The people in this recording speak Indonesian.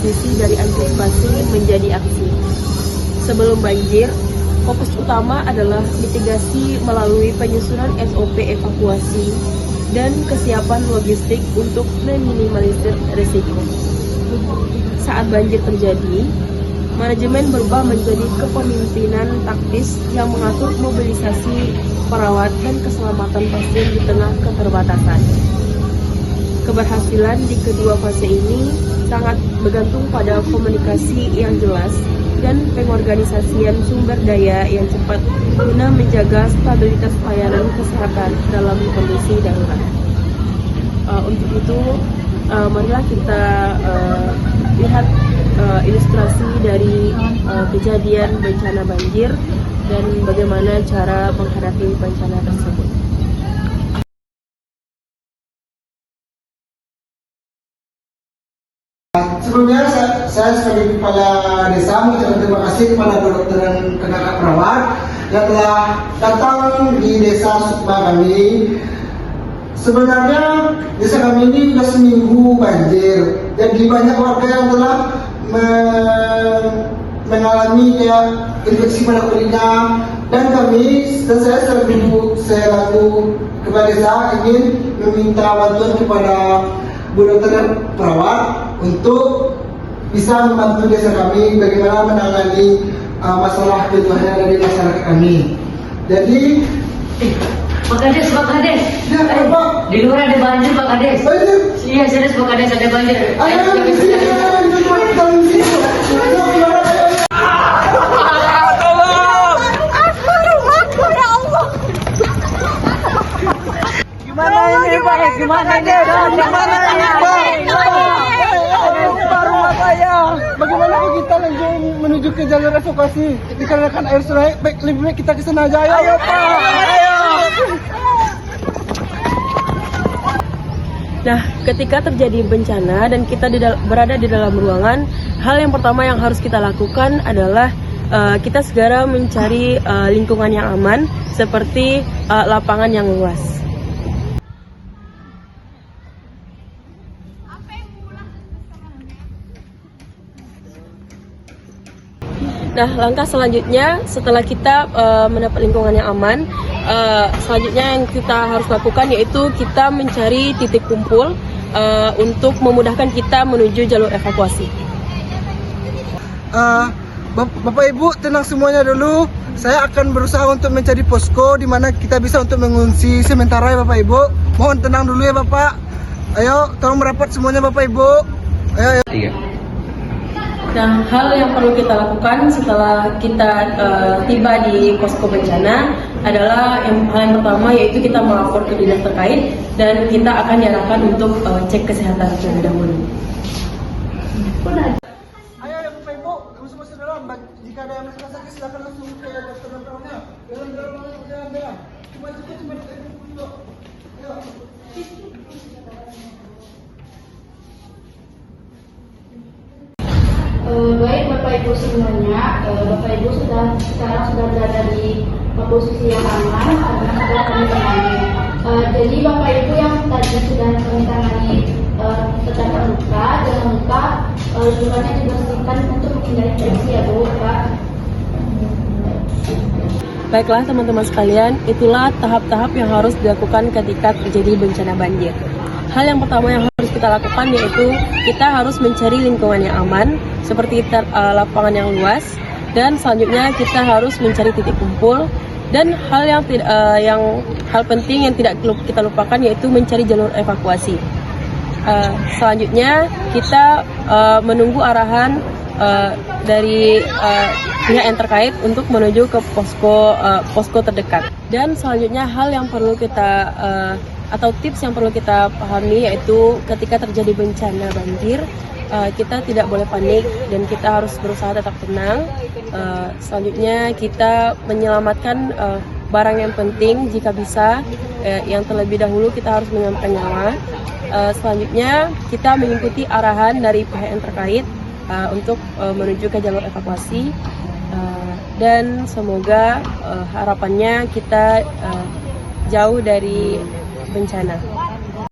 transisi dari antisipasi menjadi aksi. Sebelum banjir, fokus utama adalah mitigasi melalui penyusunan SOP evakuasi dan kesiapan logistik untuk meminimalisir risiko. Saat banjir terjadi, manajemen berubah menjadi kepemimpinan taktis yang mengatur mobilisasi perawat dan keselamatan pasien di tengah keterbatasan. Keberhasilan di kedua fase ini sangat bergantung pada komunikasi yang jelas dan pengorganisasian sumber daya yang cepat guna menjaga stabilitas pelayanan kesehatan dalam kondisi darurat. Untuk itu, marilah kita lihat ilustrasi dari kejadian bencana banjir dan bagaimana cara menghadapi bencana tersebut. Sebelumnya saya sebagai kepala desa mengucapkan terima kasih kepada dokter dan kakak perawat yang telah datang di desa Sukma kami. Sebenarnya desa kami ini sudah seminggu banjir, jadi banyak warga yang telah mengalami infeksi pada kulitnya, dan saya selaku kepala desa ingin meminta bantuan kepada Bu Dokter dan perawat untuk bisa membantu desa kami bagaimana menangani masalah kebutuhan yang ada di masyarakat kami. Jadi Pak Kades. ya, Pak. Di luar ada banjir, Pak Kades. Banjir. Iya, serius Pak Kades, ada banjir. Ayo, di sini, di sini. Gimana ini Pak? Gimana ini Pak? Rumah saya. Bagaimana kita menuju ke jalur evakuasi? Dikarenakan air sungai, lebih baik kita ke sana aja. Ayo Pak, ayo. Nah, ketika terjadi bencana dan kita berada di dalam ruangan, hal yang pertama yang harus kita lakukan adalah kita segera mencari lingkungan yang aman, seperti lapangan yang luas. Nah, langkah selanjutnya setelah kita mendapat lingkungan yang aman, selanjutnya yang kita harus lakukan yaitu kita mencari titik kumpul untuk memudahkan kita menuju jalur evakuasi. Bapak Ibu tenang semuanya dulu. Saya akan berusaha untuk mencari posko di mana kita bisa untuk mengungsi sementara ya Bapak Ibu. Mohon tenang dulu ya Bapak. Ayo, tolong merapat semuanya Bapak Ibu. Ayo. Nah, hal yang perlu kita lakukan setelah kita tiba di posko bencana adalah hal yang pertama yaitu kita melapor ke dinas terkait dan kita akan diarahkan untuk cek kesehatan terlebih dahulu. Ayo ya Bapak Ibu, masuk dalam. Jika ada yang masuk sakit silakan langsung ke dokter dan perawatnya. Dalam. Cuma dulu. Ayo. Baik Bapak Ibu semuanya, Bapak Ibu sekarang sudah berada di posisi yang aman karena sudah kami tangani. Jadi Bapak Ibu yang tadi sudah kami tangani terdapat luka, jangan lupa lukanya dibersihkan untuk menghindari infeksi ya Bu, Pak. Baiklah teman-teman sekalian, itulah tahap-tahap yang harus dilakukan ketika terjadi bencana banjir. Hal yang pertama yang harus kita lakukan yaitu kita harus mencari lingkungan yang aman, seperti lapangan yang luas, dan selanjutnya kita harus mencari titik kumpul. Dan hal penting yang tidak kita lupakan yaitu mencari jalur evakuasi. Selanjutnya kita menunggu arahan dari pihak yang terkait untuk menuju ke posko terdekat. Dan selanjutnya hal yang perlu kita atau tips yang perlu kita pahami yaitu ketika terjadi bencana banjir, kita tidak boleh panik dan kita harus berusaha tetap tenang. Selanjutnya kita menyelamatkan barang yang penting jika bisa. Yang terlebih dahulu kita harus menyelamatkan nyawa. Selanjutnya kita mengikuti arahan dari pihak yang terkait untuk menuju ke jalur evakuasi. Dan semoga harapannya kita jauh dari bencana.